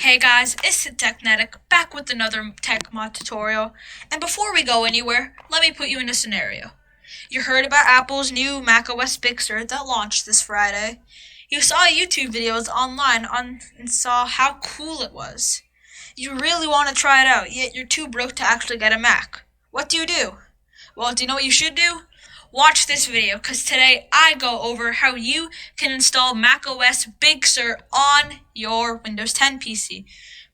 Hey guys, it's Technetic, back with another tech mod tutorial. And before we go anywhere, let me put you in a scenario. You heard about Apple's new macOS Big Sur that launched this Friday. You saw YouTube videos online and saw how cool it was. You really want to try it out, yet you're too broke to actually get a Mac. What do you do? Well, do you know what you should do? Watch this video, because today I go over how you can install macOS Big Sur on your Windows 10 PC.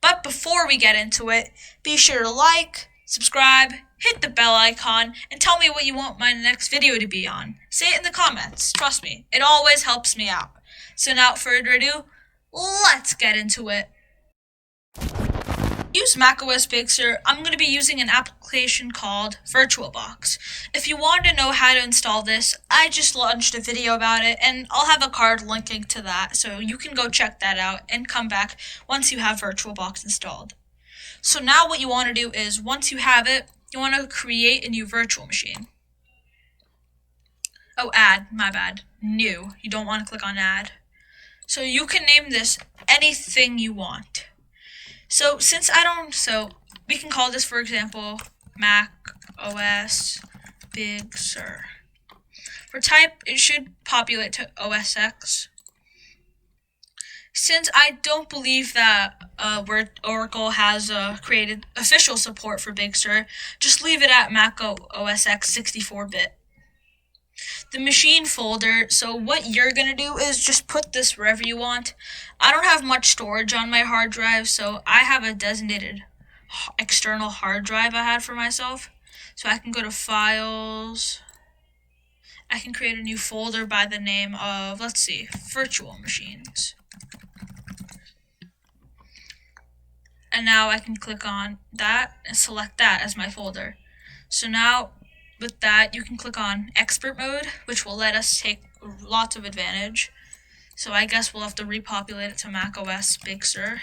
But before we get into it, be sure to like, subscribe, hit the bell icon, and tell me what you want my next video to be on. Say it in the comments, trust me, it always helps me out. So without further ado, let's get into it. Use macOS Big Sur, I'm going to be using an application called Virtualbox. If you want to know how to install this, I just launched a video about it, and I'll have a card linking to that, so you can go check that out and come back once you have Virtualbox installed. So now what you want to do is, once you have it, you want to create a new virtual machine. Oh, add, my bad. New. You don't want to click on add. So you can name this anything you want. So we can call this, for example, Mac OS Big Sur. For type, it should populate to OS X. Since I don't believe that Oracle has created official support for Big Sur, just leave it at Mac OS X 64-bit. The machine folder, so what you're going to do is just put this wherever you want. I don't have much storage on my hard drive, so I have a designated external hard drive I had for myself. So I can go to Files. I can create a new folder by the name of, let's see, Virtual Machines. And now I can click on that and select that as my folder. So now, with that, you can click on Expert Mode, which will let us take lots of advantage. So I guess we'll have to repopulate it to macOS Big Sur.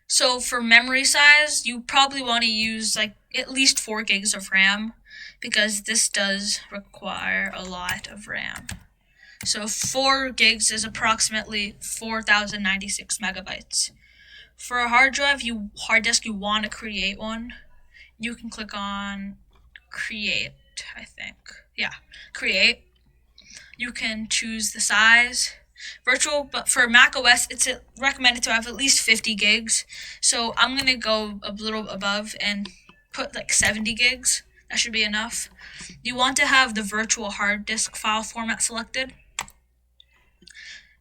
So for memory size, you probably want to use like at least 4 gigs of RAM, because this does require a lot of RAM. So 4 gigs is approximately 4,096 megabytes. For a hard disk, you want to create one, you can click on Create, I think. Yeah, Create. You can choose the size. But for macOS, it's recommended to have at least 50 gigs. So I'm going to go a little above and put like 70 gigs. That should be enough. You want to have the virtual hard disk file format selected.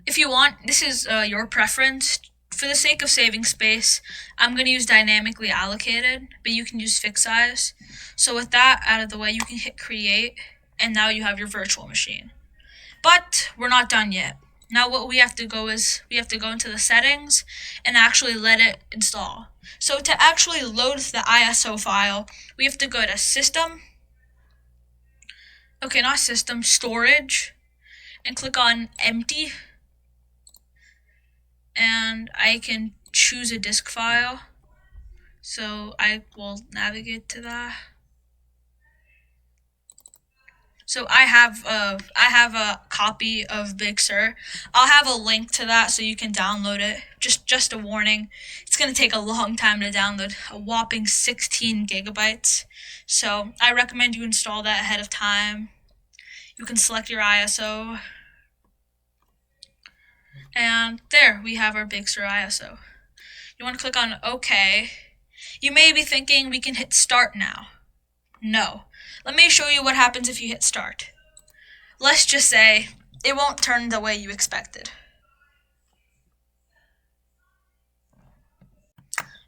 If you want, this is your preference. For the sake of saving space, I'm going to use dynamically allocated, but you can use fixed size. So with that out of the way, you can hit create, and now you have your virtual machine. But we're not done yet. Now what we have to go into the settings and actually let it install. So to actually load the ISO file, we have to go to Storage, and click on Empty. And I can choose a disk file, so I will navigate to that. So I have a copy of Big Sur. I'll have a link to that so you can download it. Just a warning, it's going to take a long time to download, a whopping 16 gigabytes. So I recommend you install that ahead of time. You can select your ISO. And there, we have our Big Sur ISO. You want to click on OK. You may be thinking we can hit Start now. No. Let me show you what happens if you hit Start. Let's just say it won't turn the way you expected.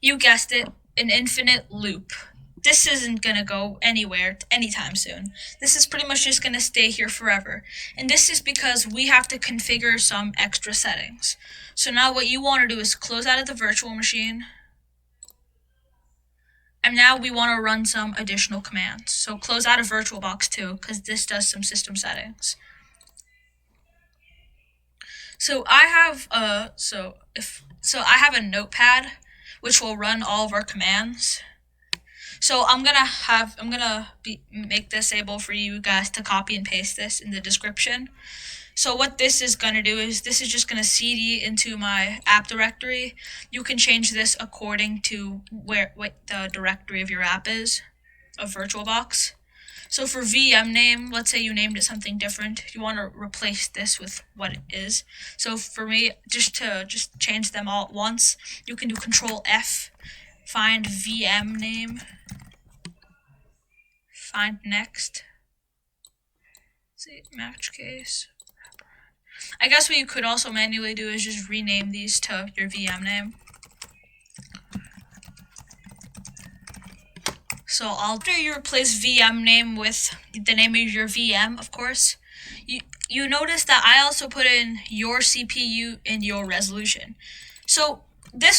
You guessed it, an infinite loop. This isn't going to go anywhere anytime soon. This is pretty much just going to stay here forever. And this is because we have to configure some extra settings. So now what you want to do is close out of the virtual machine. And now we want to run some additional commands. So close out of VirtualBox too, because this does some system settings. So I have I have a notepad which will run all of our commands. So I'm gonna make this able for you guys to copy and paste this in the description. So what this is going to do is this is just going to cd into my app directory. You can change this according to what the directory of your app is, of VirtualBox. So for VM name, let's say you named it something different. You want to replace this with what it is. So for me, just to change them all at once, you can do Control F, find VM name, find next. Let's see, match case. I guess what you could also manually do is just rename these to your VM name. So after you replace VM name with the name of your VM, of course, you notice that I also put in your CPU and your resolution. So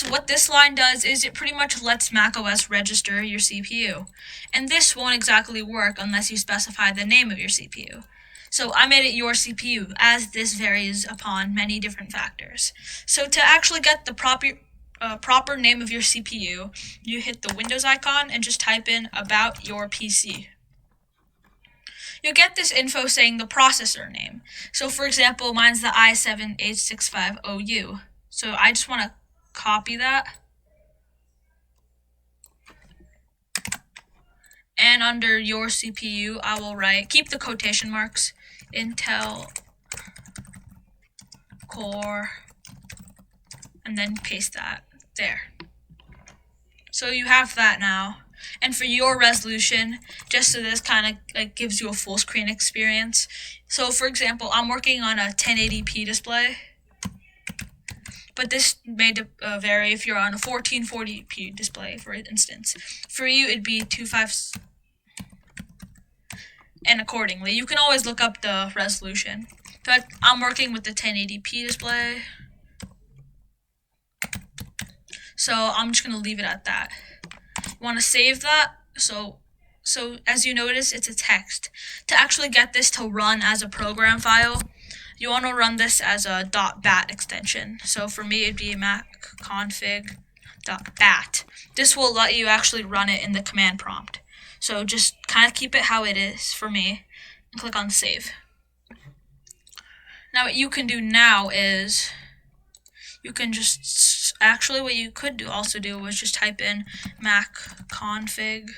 what this line does is it pretty much lets macOS register your CPU. And this won't exactly work unless you specify the name of your CPU. So I made it your CPU, as this varies upon many different factors. So to actually get the proper name of your CPU, you hit the Windows icon and just type in about your PC. You'll get this info saying the processor name. So for example, mine's the i7-8650U. So I just want to copy that. And under your CPU, I will write, keep the quotation marks, Intel Core, and then paste that there. So you have that now. And for your resolution, just so this kind of like gives you a full screen experience. So for example, I'm working on a 1080p display, but this may vary if you're on a 1440p display, for instance. For you, it'd be 256, and accordingly, you can always look up the resolution. But I'm working with the 1080p display, so I'm just gonna leave it at that. Want to save that? So as you notice, it's a text. To actually get this to run as a program file, you want to run this as a .bat extension. So for me, it'd be macconfig.bat. This will let you actually run it in the command prompt. So just kind of keep it how it is for me, and click on save. Now what you can do now is you can just actually what you could also do was just type in macconfig.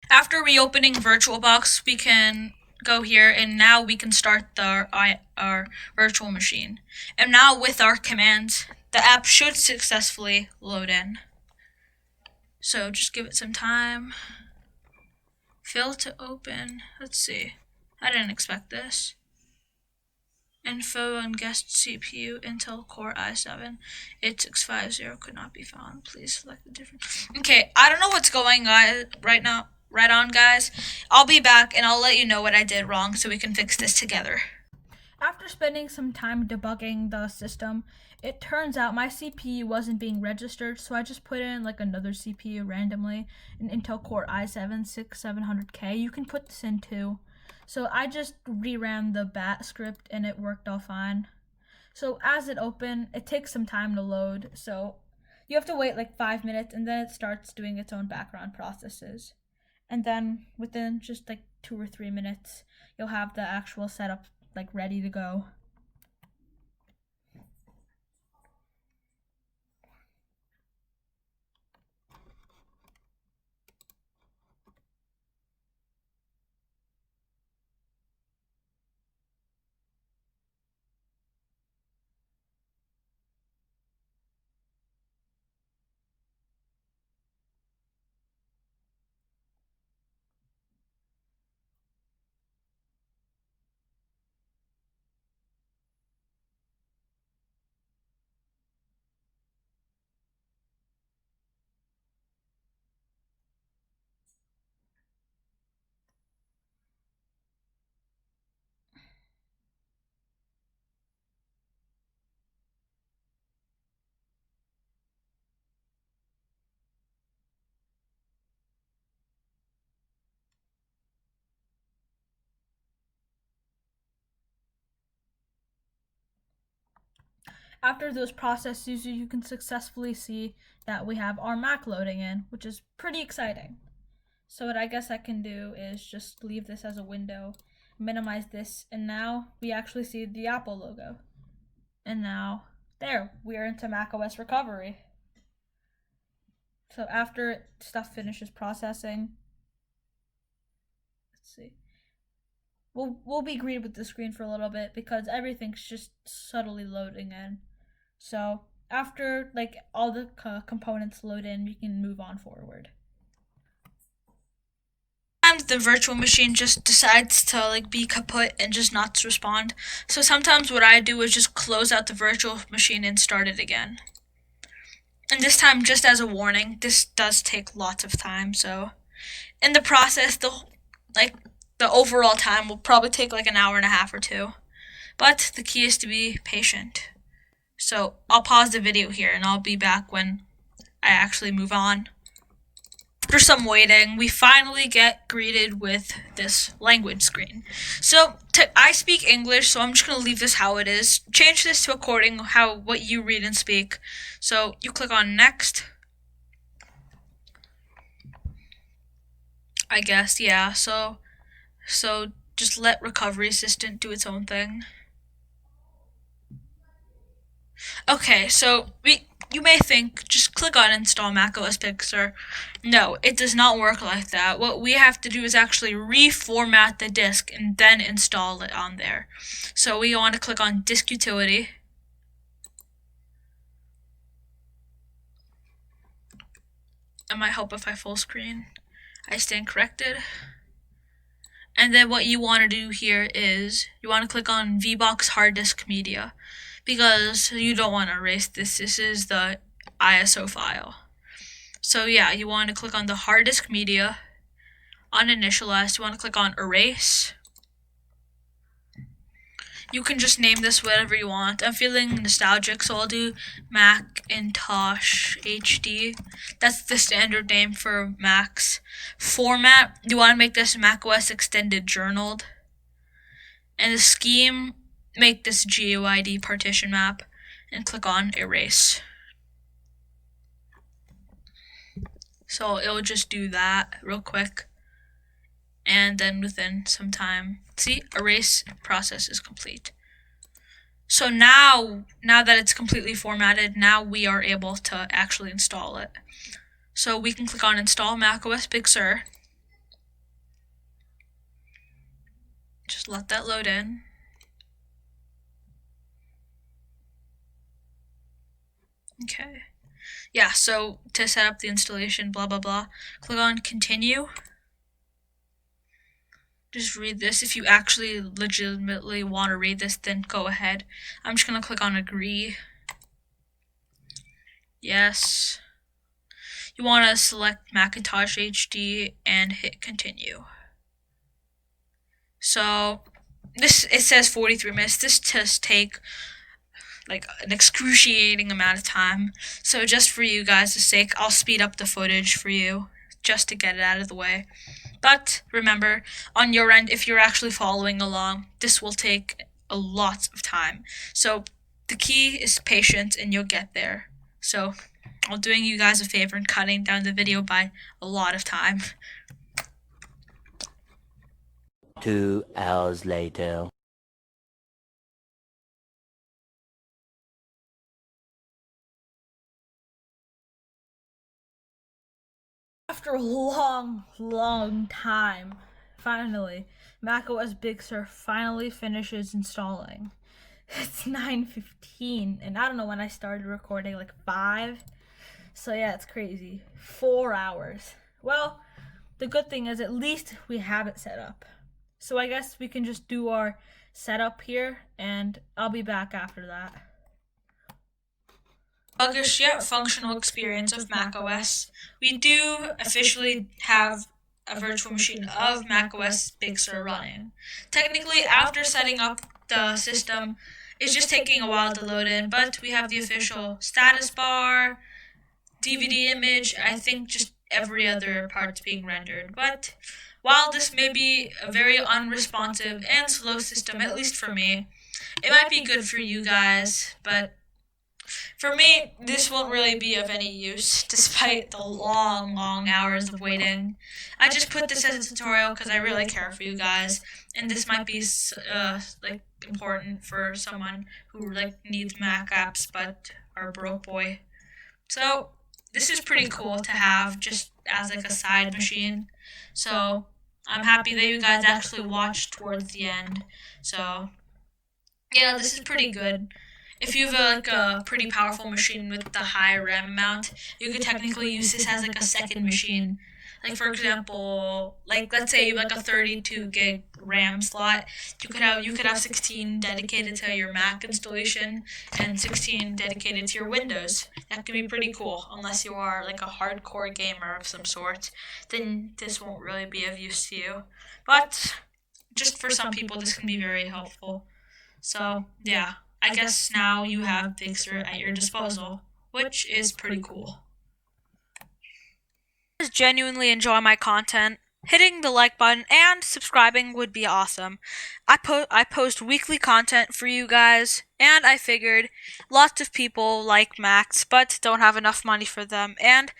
After reopening VirtualBox, we can go here and now we can start our virtual machine. And now with our commands, the app should successfully load in. So just give it some time. Fail to open. Let's see. I didn't expect this. Info on guest CPU Intel Core i7 8650 could not be found. Please select a different. Okay, I don't know what's going on right now. Right on, guys. I'll be back and I'll let you know what I did wrong so we can fix this together. After spending some time debugging the system, it turns out my CPU wasn't being registered, so I just put in like another CPU randomly, an Intel Core i7-6700K. You can put this in too. So I just reran the bat script and it worked all fine. So as it opened, it takes some time to load, so you have to wait like 5 minutes and then it starts doing its own background processes. And then within just like 2 or 3 minutes, you'll have the actual setup like ready to go. After those processes, you can successfully see that we have our Mac loading in, which is pretty exciting. So what I guess I can do is just leave this as a window, minimize this, and now we actually see the Apple logo. And now, there, we're into macOS recovery. So after stuff finishes processing, let's see. We'll be greeted with the screen for a little bit because everything's just subtly loading in. So after like all the components load in, we can move on forward. Sometimes the virtual machine just decides to like be kaput and just not to respond. So sometimes what I do is just close out the virtual machine and start it again. And this time, just as a warning, this does take lots of time. So in the process, the overall time will probably take like an hour and a half or two. But the key is to be patient. So I'll pause the video here and I'll be back when I actually move on. After some waiting, we finally get greeted with this language screen. So I speak English, so I'm just going to leave this how it is. Change this to according what you read and speak. So you click on next. I guess, yeah. So just let Recovery Assistant do its own thing. Okay, so you may think, just click on install macOS Big Sur. No, it does not work like that. What we have to do is actually reformat the disk and then install it on there. So we want to click on Disk Utility. It might help if I full screen. I stand corrected. And then what you want to do here is you want to click on VBox Hard Disk Media because you don't want to erase this. This is the ISO file. So yeah, you want to click on the hard disk media, uninitialized. You want to click on erase. You can just name this whatever you want. I'm feeling nostalgic, so I'll do Macintosh HD. That's the standard name for Macs. Format, you want to make this macOS Extended Journaled. And the scheme, make this GUID partition map and click on erase. So it'll just do that real quick. And then within some time, see, erase process is complete. So now that it's completely formatted, now we are able to actually install it. So we can click on install macOS Big Sur. Just let that load in. Okay. Yeah, so to set up the installation, blah, blah, blah, click on continue. Just read this. If you actually legitimately want to read this, then go ahead. I'm just going to click on agree. Yes. You want to select Macintosh HD and hit continue. So it says 43 minutes. This does take like an excruciating amount of time. So just for you guys' sake, I'll speed up the footage for you just to get it out of the way. But remember, on your end, if you're actually following along, this will take a lot of time. So the key is patience and you'll get there. So I'm doing you guys a favor and cutting down the video by a lot of time. 2 hours later. After a long time, finally, macOS Big Sur finally finishes installing. It's 9:15, and I don't know when I started recording, like 5. So yeah, it's crazy. 4 hours. Well, the good thing is at least we have it set up. So I guess we can just do our setup here, and I'll be back after that. Sluggish yet functional experience of macOS. We do officially have a virtual machine of macOS Big Sur running. Technically, after setting up the system, it's just taking a while to load in, but we have the official status bar, DVD image, I think just every other part's being rendered. But while this may be a very unresponsive and slow system, at least for me, it might be good for you guys, but for me, this won't really be of any use, despite the long hours of waiting. I just put this as a tutorial because I really care for you guys, and this might be like important for someone who like needs Mac apps but are broke boy. So this is pretty cool to have just as like a side machine. So I'm happy that you guys actually watched towards the end. So yeah, this is pretty good. If you have like a pretty powerful machine with the high RAM amount, you could technically use this as like a second machine. Like for example, like let's say you have like a 32 gig RAM slot, you could have 16 dedicated to your Mac installation and 16 dedicated to your Windows. That could be pretty cool, unless you are like a hardcore gamer of some sort. Then this won't really be of use to you. But just for some people, this can be very helpful. So yeah, I guess now you have Big Sur at your disposal, which is pretty cool. If you guys genuinely enjoy my content, hitting the like button and subscribing would be awesome. I post weekly content for you guys, and I figured lots of people like Macs but don't have enough money for them, and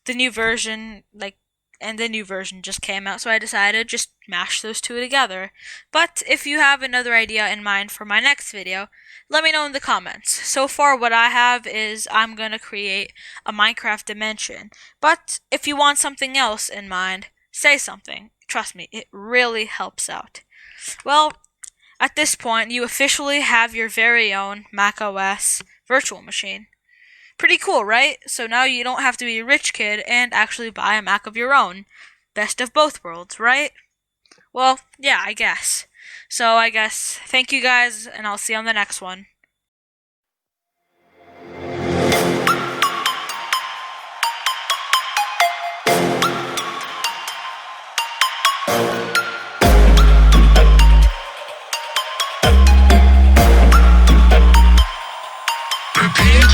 the new version just came out, so I decided just mash those two together. But if you have another idea in mind for my next video, let me know in the comments. So far what I have is I'm gonna create a Minecraft dimension. But if you want something else in mind, say something. Trust me, it really helps out. Well, at this point, you officially have your very own macOS virtual machine. Pretty cool, right? So now you don't have to be a rich kid and actually buy a Mac of your own. Best of both worlds, right? Well, yeah, I guess. So I guess thank you guys, and I'll see you on the next one. Repeat.